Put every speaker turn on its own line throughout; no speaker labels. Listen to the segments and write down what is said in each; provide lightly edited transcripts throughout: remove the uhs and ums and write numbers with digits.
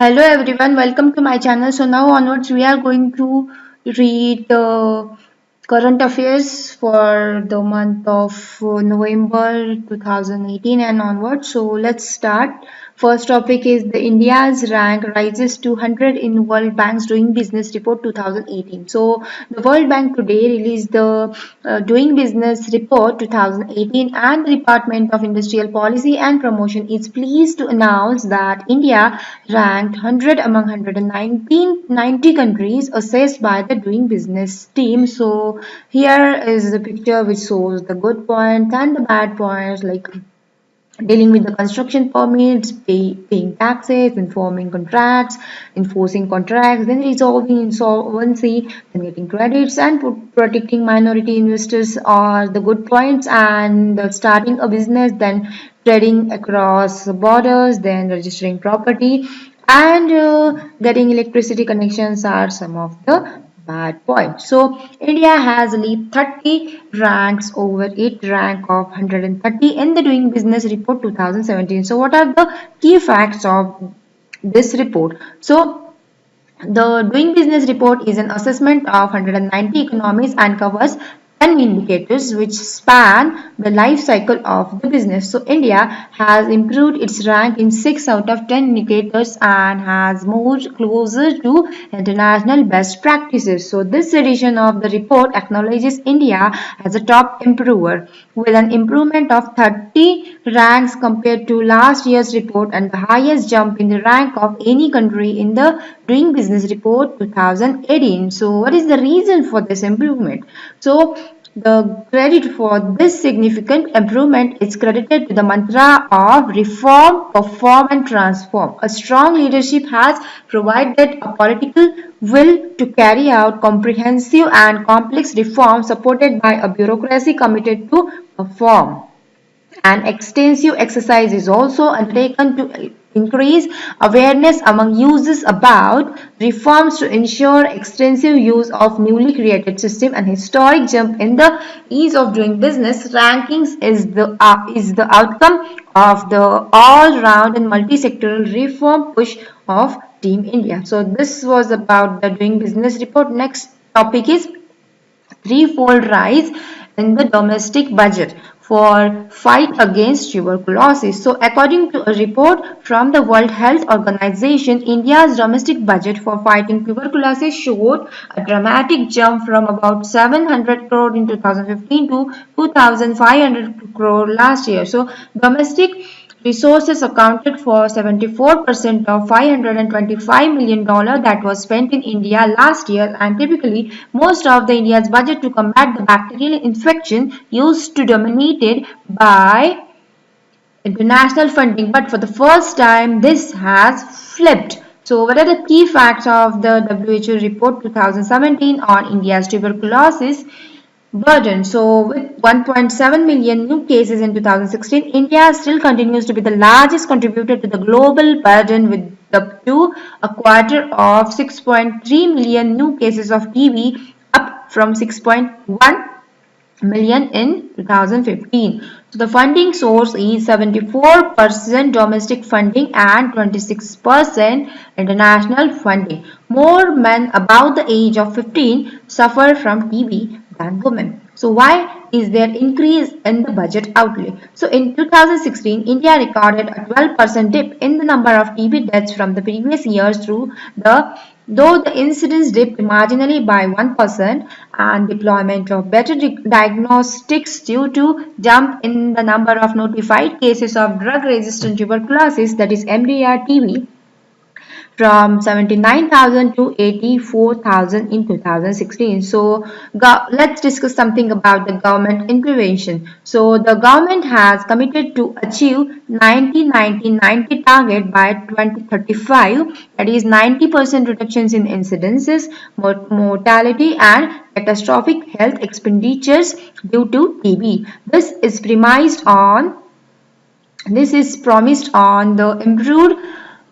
Hello everyone, welcome to my channel. So now onwards we are going to read the current affairs for the month of November 2018 and onwards. So let's start. First topic is the India's rank rises to 100 in World Bank's Doing Business Report 2018. So the World Bank today released the Doing Business Report 2018, and the Department of Industrial Policy and Promotion is pleased to announce that India ranked 100 among 190 countries assessed by the Doing Business team. So here is the picture which shows the good points and the bad points, like dealing with the construction permits, paying taxes, informing contracts, enforcing contracts, then resolving insolvency, then getting credits, and protecting minority investors are the good points, and starting a business, then trading across borders, then registering property, and getting electricity connections are some of the bad point. So India has leaped 30 ranks over 8 rank of 130 in the Doing Business Report 2017. So what are the key facts of this report? So the Doing Business Report is an assessment of 190 economies and covers 10 indicators which span the life cycle of the business. So India has improved its rank in 6 out of 10 indicators and has moved closer to international best practices. So this edition of the report acknowledges India as a top improver with an improvement of 30 ranks compared to last year's report and the highest jump in the rank of any country in the Doing Business Report 2018. So what is the reason for this improvement? So the credit for this significant improvement is credited to the mantra of reform, perform and transform. A strong leadership has provided a political will to carry out comprehensive and complex reforms supported by a bureaucracy committed to perform. An extensive exercise is also undertaken to increase awareness among users about reforms to ensure extensive use of newly created system. And historic jump in the ease of doing business rankings is the outcome of the all-round and multi-sectoral reform push of Team India. So this was about the Doing Business report. Next topic is threefold rise in the domestic budget for fight against tuberculosis. So according to a report from the World Health Organization, India's domestic budget for fighting tuberculosis showed a dramatic jump from about 700 crore in 2015 to 2500 crore last year. So domestic resources accounted for 74% of $525 million that was spent in India last year, and typically most of the India's budget to combat the bacterial infection used to dominated by international funding, but for the first time this has flipped. So what are the key facts of the WHO report 2017 on India's tuberculosis burden? So with 1.7 million new cases in 2016, India still continues to be the largest contributor to the global burden with up to a quarter of 6.3 million new cases of TB, up from 6.1 million in 2015. So the funding source is 74% domestic funding and 26% international funding. More men above the age of 15 suffer from TB than women. So why is there increase in the budget outlay? So in 2016, India recorded a 12% dip in the number of TB deaths from the previous years though the incidence dipped marginally by 1%, and deployment of better diagnostics due to jump in the number of notified cases of drug-resistant tuberculosis, that is MDR-TB, from 79,000 to 84,000 in 2016. So let's discuss something about the government intervention. So the government has committed to achieve 90-90-90 target by 2035, that is 90% reductions in incidences, mortality and catastrophic health expenditures due to TB. This is promised on the improved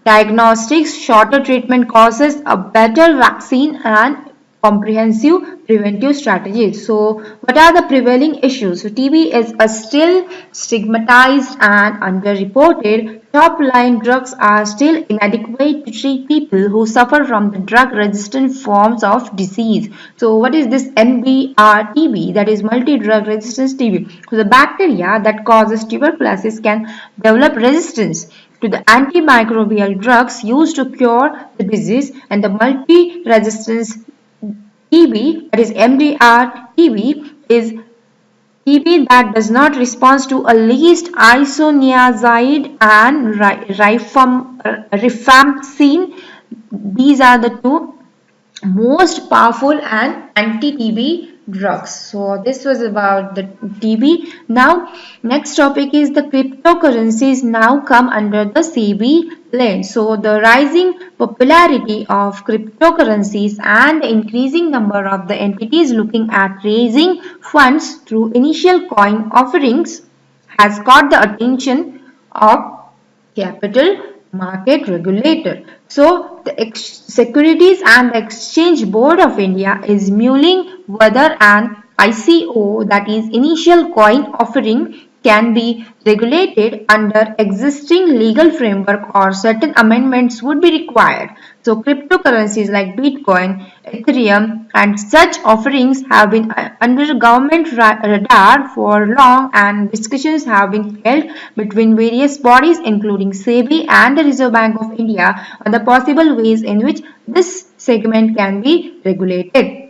diagnostics, shorter treatment courses, a better vaccine and comprehensive preventive strategies. So what are the prevailing issues? So TB is a still stigmatized and underreported top line drugs are still inadequate to treat people who suffer from the drug resistant forms of disease. So, what is this MDR TB? That is multi drug resistance TB. So, the bacteria that causes tuberculosis can develop resistance to the antimicrobial drugs used to cure the disease, and the multi resistance TB, that is MDR TB, is TB that does not respond to a least isoniazid and rifampicin. These are the two most powerful and anti-TB drugs. So this was about the TB. Now next topic is the cryptocurrencies now come under the SEBI lens. So the rising popularity of cryptocurrencies and the increasing number of the entities looking at raising funds through initial coin offerings has caught the attention of capital market regulator. So the Securities and Exchange Board of India is mulling whether an ICO, that is initial coin offering, can be regulated under existing legal framework or certain amendments would be required. So cryptocurrencies like Bitcoin, Ethereum and such offerings have been under government radar for long, and discussions have been held between various bodies including SEBI and the Reserve Bank of India on the possible ways in which this segment can be regulated.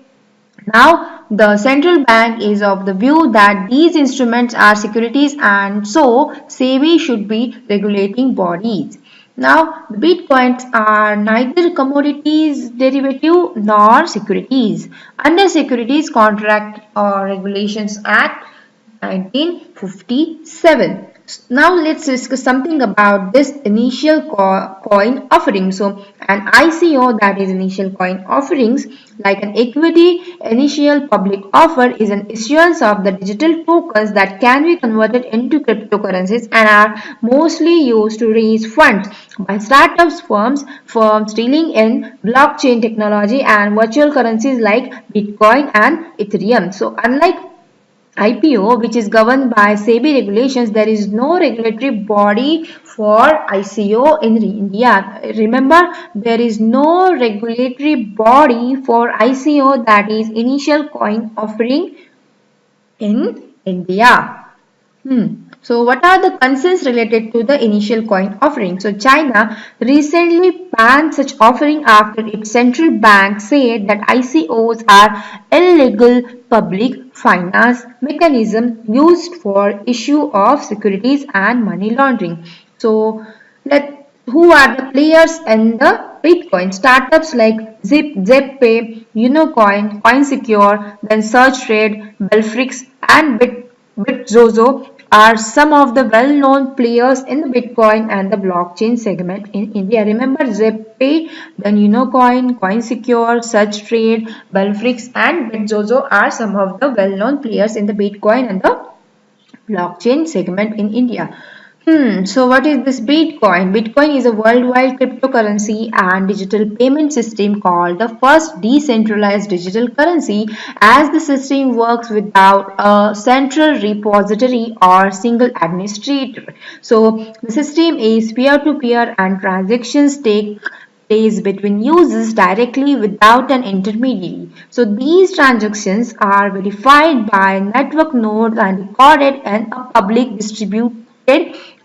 Now, the central bank is of the view that these instruments are securities, and so SEBI should be regulating bodies. Now, the bitcoins are neither commodities derivative nor securities. Under Securities Contract or Regulations Act 1957. Now let's discuss something about this initial coin offering. So an ICO, that is initial coin offerings, like an equity initial public offer, is an issuance of the digital tokens that can be converted into cryptocurrencies and are mostly used to raise funds by startups, firms dealing in blockchain technology and virtual currencies like Bitcoin and Ethereum. So unlike IPO, which is governed by SEBI regulations, there is no regulatory body for ICO in India. Remember, there is no regulatory body for ICO, that is initial coin offering, in India. So what are the concerns related to the initial coin offering? So China recently banned such offering after its central bank said that ICOs are illegal public finance mechanism used for issue of securities and money laundering. So who are the players in the Bitcoin? Startups like ZipPay, Unocoin, CoinSecure, then SearchTrade, Belfrix, and BitZozo are some of the well-known players in the Bitcoin and the blockchain segment in India. Remember ZipPay, then Unocoin, CoinSecure, SearchTrade, Belfrix, and BitZozo are some of the well-known players in the Bitcoin and the blockchain segment in India. So what is this Bitcoin? Bitcoin is a worldwide cryptocurrency and digital payment system called the first decentralized digital currency, as the system works without a central repository or single administrator. So the system is peer-to-peer and transactions take place between users directly without an intermediary. So these transactions are verified by network nodes and recorded in a public distributed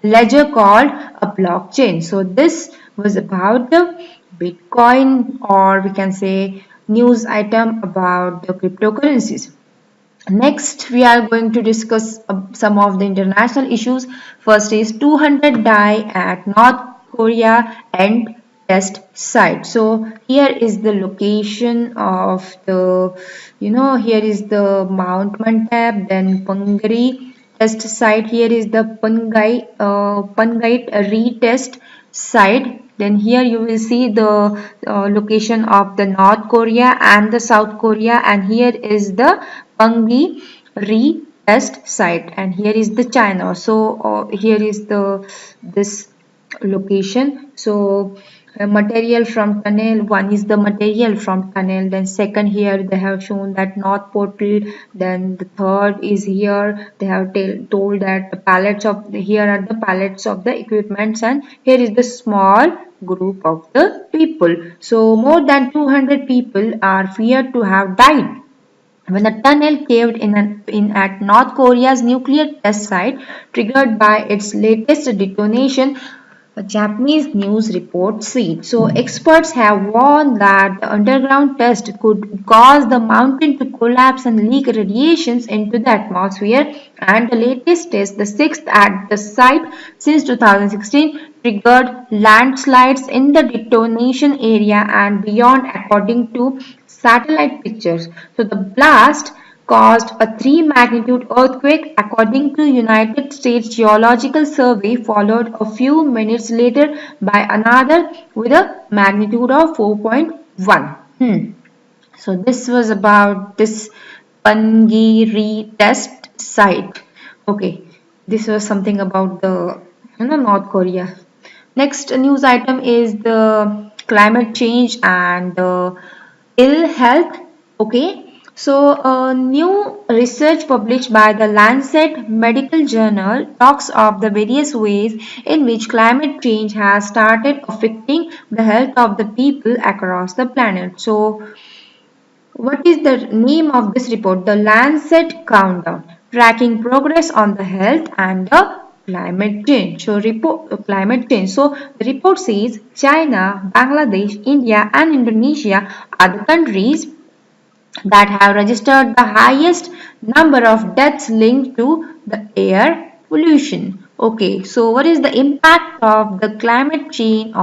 ledger called a blockchain. So this was about the Bitcoin, or we can say news item about the cryptocurrencies. Next, we are going to discuss some of the international issues. First is 200 die at North Korea and test site. So here is the location of the, here is the Mount Mantab, then Pangari test site. Here is the Pangait retest site. Then here you will see the location of the North Korea and the South Korea, and here is the Pangi retest site, and here is the China. So here is the this location. So material from tunnel. One is the material from tunnel, then second here they have shown that north portal, then the third is here they have told that the pallets of here are the pallets of the equipments, and here is the small group of the people. So more than 200 people are feared to have died when the tunnel caved in at North Korea's nuclear test site, triggered by its latest detonation, a Japanese news report said. So, experts have warned that the underground test could cause the mountain to collapse and leak radiations into the atmosphere. And the latest test, the sixth at the site since 2016, triggered landslides in the detonation area and beyond, according to satellite pictures. So, the blast caused a 3 magnitude earthquake according to United States Geological Survey, followed a few minutes later by another with a magnitude of 4.1. So this was about this Pangiri test site. Okay, this was something about the North Korea. Next news item is the climate change and ill health. Okay, so new research published by the Lancet Medical Journal talks of the various ways in which climate change has started affecting the health of the people across the planet. So what is the name of this report? The Lancet Countdown, tracking progress on the health and the climate change. So climate change. So the report says China, Bangladesh, India and Indonesia are the countries that have registered the highest number of deaths linked to the air pollution. Okay, so what is the impact of the climate change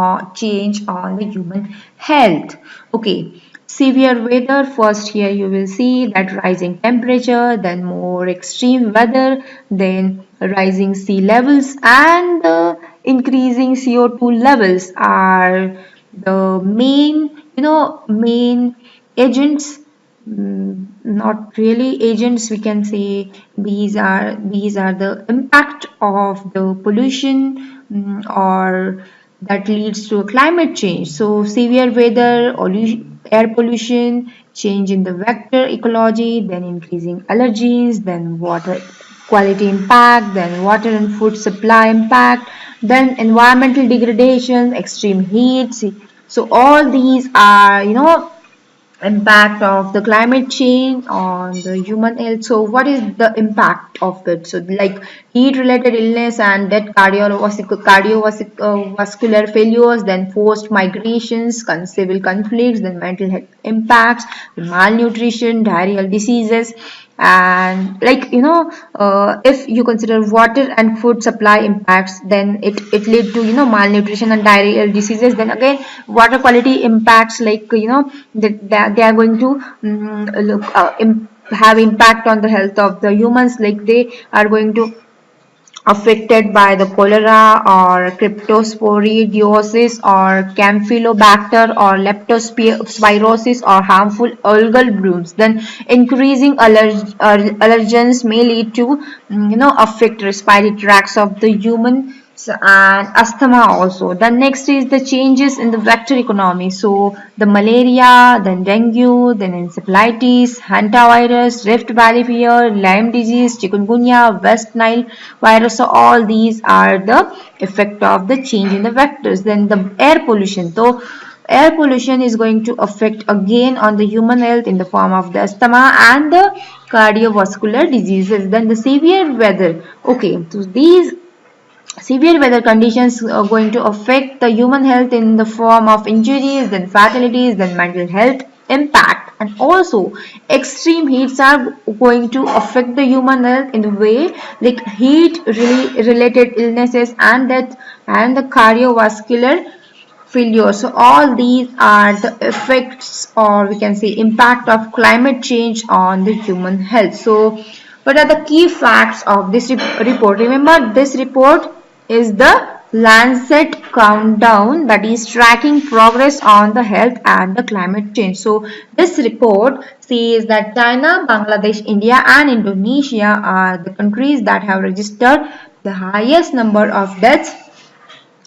on the human health? Okay, severe weather. First here you will see that rising temperature, then more extreme weather, then rising sea levels and increasing CO2 levels are the main agents. Not really agents, we can say these are the impact of the pollution, or that leads to a climate change. So severe weather, air pollution, change in the vector ecology, then increasing allergies, then water quality impact, then water and food supply impact, then environmental degradation, extreme heat. So all these are impact of the climate change on the human health. So what is the impact of it? So like heat related illness and death, cardiovascular failures, then forced migrations, civil conflicts, then mental health impacts, malnutrition, diarrheal diseases, and if you consider water and food supply impacts, then it lead to malnutrition and diarrheal diseases. Then again water quality impacts, they are going to have impact on the health of the humans, like they are going to affected by the cholera or cryptosporidiosis or campylobacter or leptospirosis or harmful algal blooms. Then increasing allergens may lead to affect respiratory tracts of the human and asthma also. Then next is the changes in the vector economy. So the malaria, then dengue, then encephalitis, hantavirus, Rift Valley fever, Lyme disease, chikungunya, West Nile virus. So all these are the effect of the change in the vectors. Then the air pollution. So air pollution is going to affect again on the human health in the form of the asthma and the cardiovascular diseases. Then the severe weather. Okay, so these severe weather conditions are going to affect the human health in the form of injuries, then fatalities, then mental health impact, and also extreme heats are going to affect the human health in the way like heat related illnesses and death and the cardiovascular failure. So all these are the effects, or we can say impact of climate change on the human health. So what are the key facts of this report? Remember, this report is the Lancet Countdown, that is tracking progress on the health and the climate change. So this report says that China, Bangladesh, India and Indonesia are the countries that have registered the highest number of deaths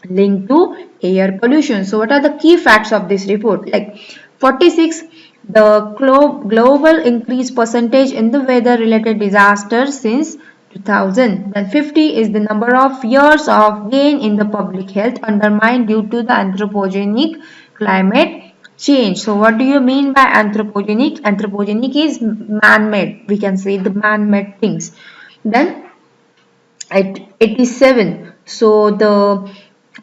linked to air pollution. So what are the key facts of this report? Like 46, the global increase percentage in the weather related disasters since 2000. Then 50 is the number of years of gain in the public health undermined due to the anthropogenic climate change. So what do you mean by anthropogenic? Anthropogenic is man-made. We can say the man-made things. Then at 87, so the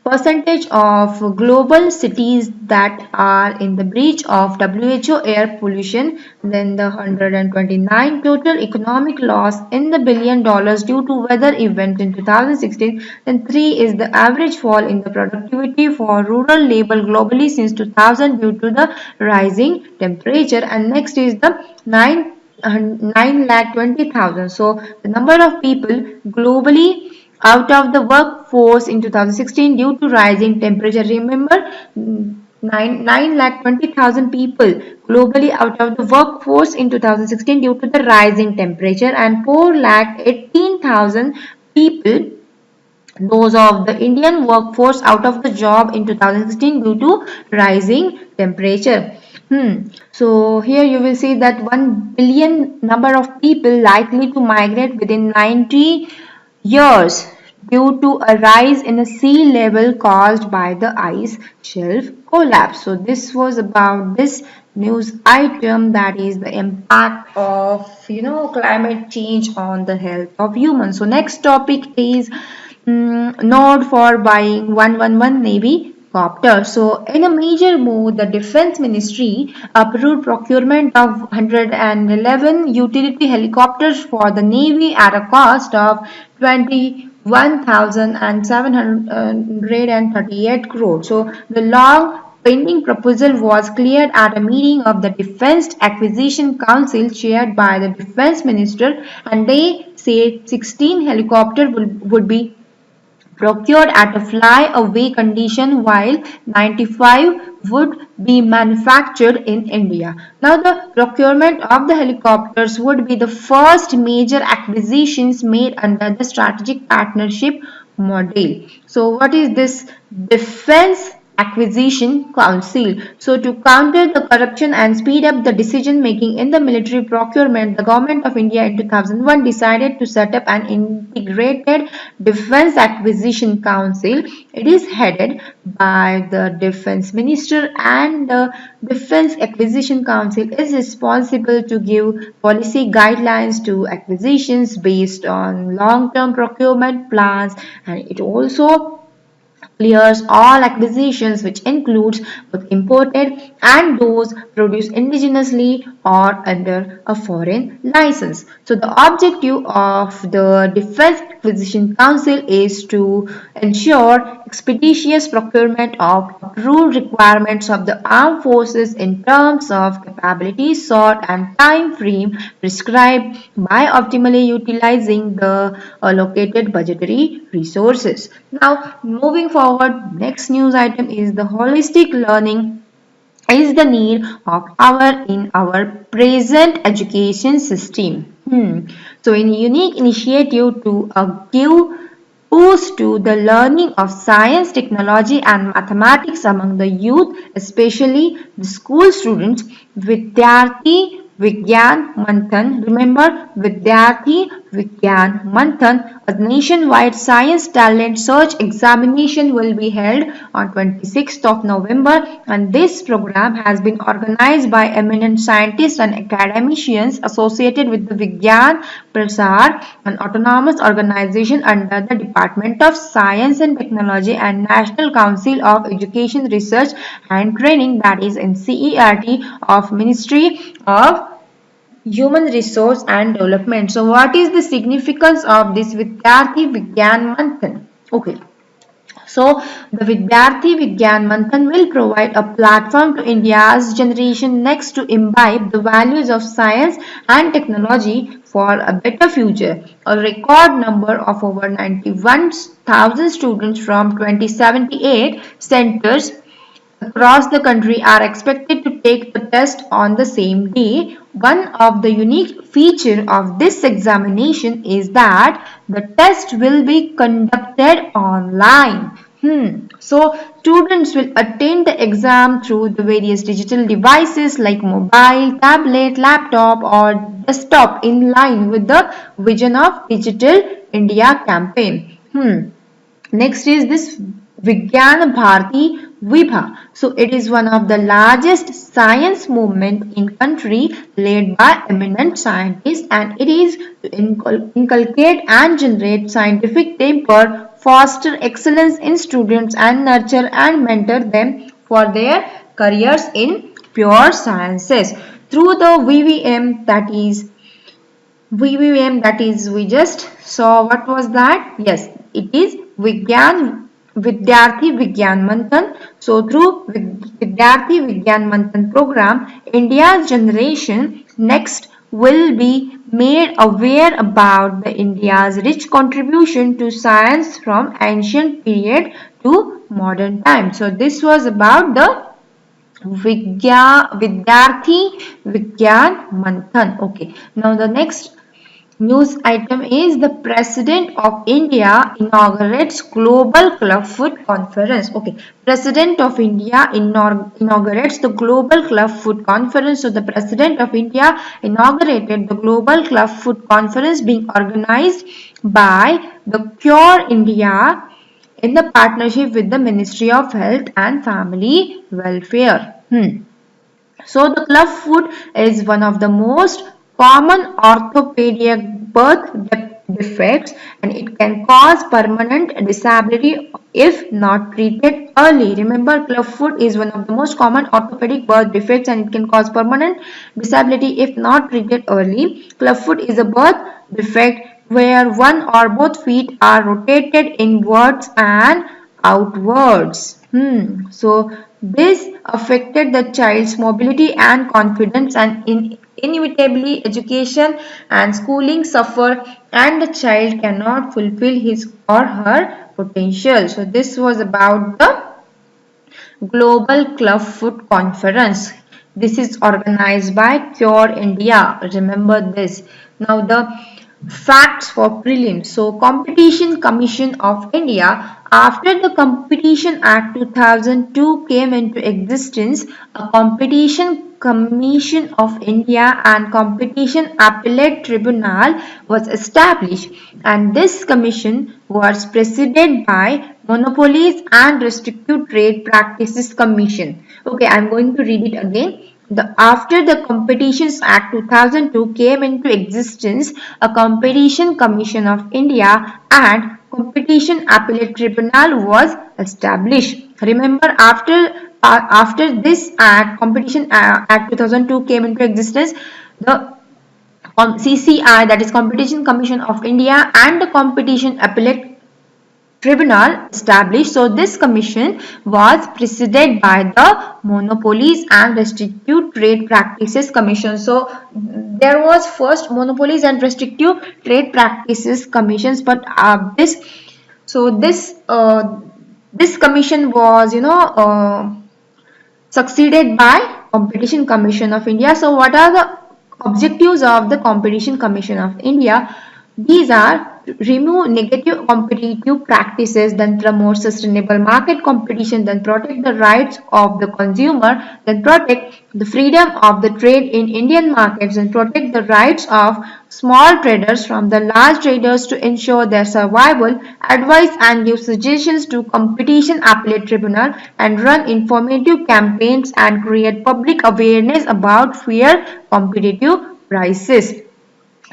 percentage of global cities that are in the breach of WHO air pollution, then the 129 total economic loss in the $1 billion due to weather event in 2016, then 3 is the average fall in the productivity for rural labor globally since 2000 due to the rising temperature, and next is the 9,20,000. So the number of people globally out of the workforce in 2016 due to rising temperature. Remember, 9,20,000 people globally out of the workforce in 2016 due to the rising temperature, and 4,18,000 people, those of the Indian workforce out of the job in 2016 due to rising temperature. So here you will see that 1 billion number of people likely to migrate within 90 years due to a rise in the sea level caused by the ice shelf collapse. So this was about this news item, that is the impact of climate change on the health of humans. So next topic is node for buying 111 Navy copter. So in a major move, the Defense Ministry approved procurement of 111 utility helicopters for the Navy at a cost of 21,738 crore. So the long pending proposal was cleared at a meeting of the Defense Acquisition Council chaired by the Defense Minister, and they said 16 helicopters would be procured at a fly-away condition while 95 would be manufactured in India. Now the procurement of the helicopters would be the first major acquisitions made under the strategic partnership model. So what is this Defense Acquisition Council? So to counter the corruption and speed up the decision making in the military procurement, the Government of India in 2001 decided to set up an integrated Defense Acquisition Council. It is headed by the Defense Minister, and the Defense Acquisition Council is responsible to give policy guidelines to acquisitions based on long-term procurement plans, and it also clears all acquisitions, which includes both imported and those produced indigenously or under a foreign license. So the objective of the Defense Acquisition Council is to ensure expeditious procurement of approved requirements of the armed forces in terms of capability sought and time frame prescribed by optimally utilizing the allocated budgetary resources. Now moving forward, next news item is the holistic learning is the need of our in our present education system. So in a unique initiative to give boost to the learning of science, technology and mathematics among the youth, especially the school students, Vidyarthi Vigyan Manthan. Remember, Vidyarthi Vigyan Manthan, a nationwide science talent search examination, will be held on 26th of November, and this program has been organized by eminent scientists and academicians associated with the Vigyan Prasar, an autonomous organization under the Department of Science and Technology and National Council of Education Research and Training, that is NCERT, of Ministry of Human Resource and Development. So what is the significance of this Vidyarthi Vigyan Manthan? Okay. So the Vidyarthi Vigyan Manthan will provide a platform to India's generation next to imbibe the values of science and technology for a better future. A record number of over 91,000 students from 2078 centers across the country are expected to take the test on the same day. One of the unique features of this examination is that the test will be conducted online. So students will attend the exam through the various digital devices like mobile, tablet, laptop or desktop in line with the vision of Digital India campaign. Next is this Vigyan Bharati Vibha. So it is one of the largest science movement in country led by eminent scientists, and it is to inculcate and generate scientific temper, foster excellence in students and nurture and mentor them for their careers in pure sciences. Through the VVM, that is we just saw what was that. Yes, it is Vidyarthi Vigyan Manthan. So through Vidyarthi Vigyan Manthan program, India's generation next will be made aware about the India's rich contribution to science from ancient period to modern time. So this was about the Vidyarthi Vigyan Manthan. Okay. Now the next news item is the President of India inaugurates Global Club Food Conference. Okay, President of India inaugurates the Global Club Food Conference. So the President of India inaugurated the Global Club Food Conference being organized by the Cure India in the partnership with the Ministry of Health and Family Welfare. So the club foot is one of the most common orthopedic birth defects, and it can cause permanent disability if not treated early. Remember, club foot is one of the most common orthopedic birth defects and it can cause permanent disability if not treated early. Club foot is a birth defect where one or both feet are rotated inwards and outwards. So this affected the child's mobility and confidence, and inevitably education and schooling suffer and the child cannot fulfill his or her potential. So this was about the Global Club Foot Conference. This is organized by Cure India. Remember this. Now the facts for prelims. So Competition Commission of India, after the Competition Act 2002 came into existence, a Competition Commission of India and Competition Appellate Tribunal was established, and this commission was presided by Monopolies and Restrictive Trade Practices Commission. Okay, I am going to read it again. After the Competitions Act 2002 came into existence, a Competition Commission of India and Competition Appellate Tribunal was established. Remember, after this Act, Competition Act 2002 came into existence, the CCI, that is Competition Commission of India, and the Competition Appellate Tribunal established. So this commission was presided by the Monopolies and Restrictive Trade Practices Commission. So there was first Monopolies and Restrictive Trade Practices Commissions, but this commission was succeeded by Competition Commission of India. So what are the objectives of the Competition Commission of India? These are remove negative competitive practices, then promote sustainable market competition, then protect the rights of the consumer, then protect the freedom of the trade in Indian markets, and protect the rights of small traders from the large traders to ensure their survival, advise and give suggestions to Competition Appellate Tribunal, and run informative campaigns and create public awareness about fair competitive prices.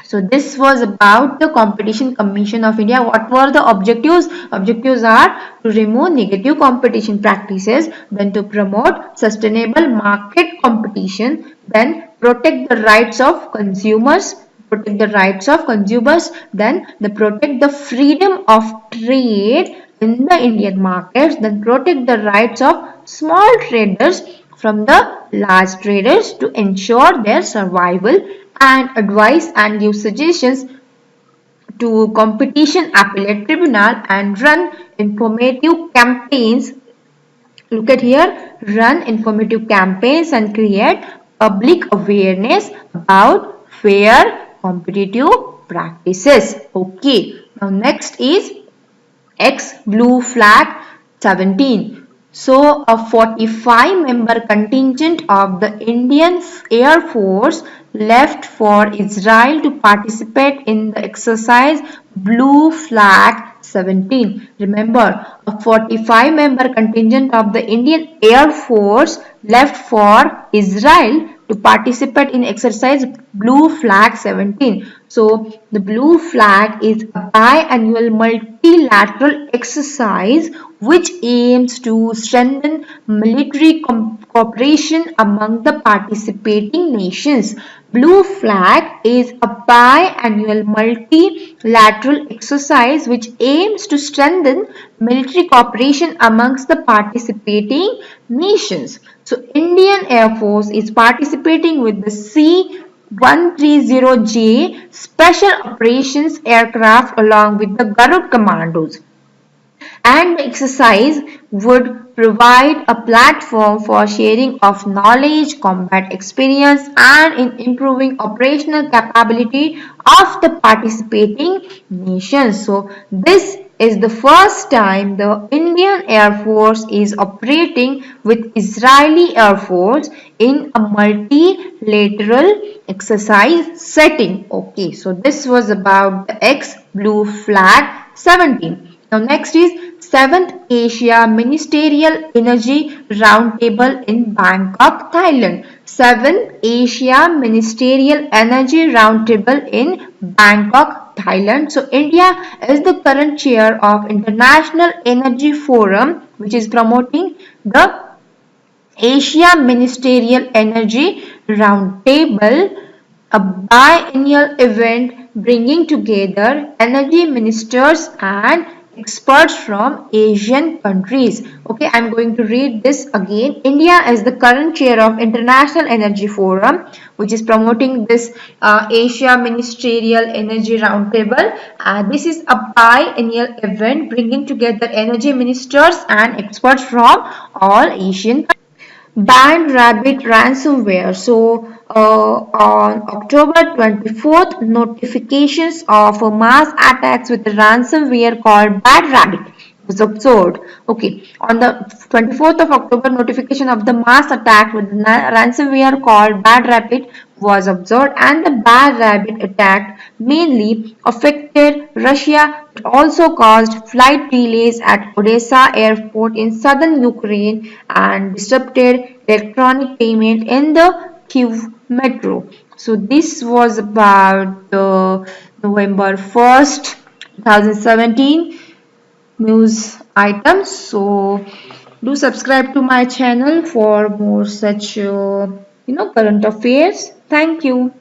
So this was about the Competition Commission of India. What were the objectives? Objectives are to remove negative competition practices, then to promote sustainable market competition, then protect the rights of consumers, then protect the freedom of trade in the Indian markets, then protect the rights of small traders from the large traders to ensure their survival, and advise and give suggestions to Competition Appellate Tribunal, and run informative campaigns. Look at here, run informative campaigns and create public awareness about fair competitive practices. Okay, now next is X Blue Flag 17. So, a 45-member contingent of the Indian Air Force left for Israel to participate in the exercise Blue Flag 17. Remember, a 45-member contingent of the Indian Air Force left for Israel to participate in exercise Blue Flag 17. So, the Blue Flag is a biannual multilateral exercise which aims to strengthen military cooperation among the participating nations. Blue Flag is a biannual multilateral exercise which aims to strengthen military cooperation amongst the participating nations. So, Indian Air Force is participating with the C-130J Special Operations aircraft along with the Garud Commandos, and the exercise would provide a platform for sharing of knowledge, combat experience, and in improving operational capability of the participating nations. So, this is the first time the Indian Air Force is operating with Israeli Air Force in a multilateral exercise setting. Okay, so this was about the X Blue Flag 17. Now next is 7th Asia Ministerial Energy Roundtable in Bangkok, Thailand. 7th Asia Ministerial Energy Roundtable in Bangkok, Thailand. So India is the current chair of International Energy Forum, which is promoting the Asia Ministerial Energy Roundtable, a biennial event bringing together energy ministers and experts from Asian countries. Okay, I'm going to read this again. India is the current chair of International Energy Forum, which is promoting this Asia Ministerial Energy Roundtable. This is a biennial event bringing together energy ministers and experts from all Asian countries. Banned Rabbit ransomware. So, on October 24th, notifications of mass attacks with ransomware called Bad Rabbit was observed. Okay, on the 24th of October, notification of the mass attack with ransomware called Bad Rabbit was observed, and the Bad Rabbit attack mainly affected Russia, but also caused flight delays at Odessa airport in southern Ukraine and disrupted electronic payment in the Kyiv metro. So this was about the November 1st, 2017 news items. So do subscribe to my channel for more such current affairs. Thank you.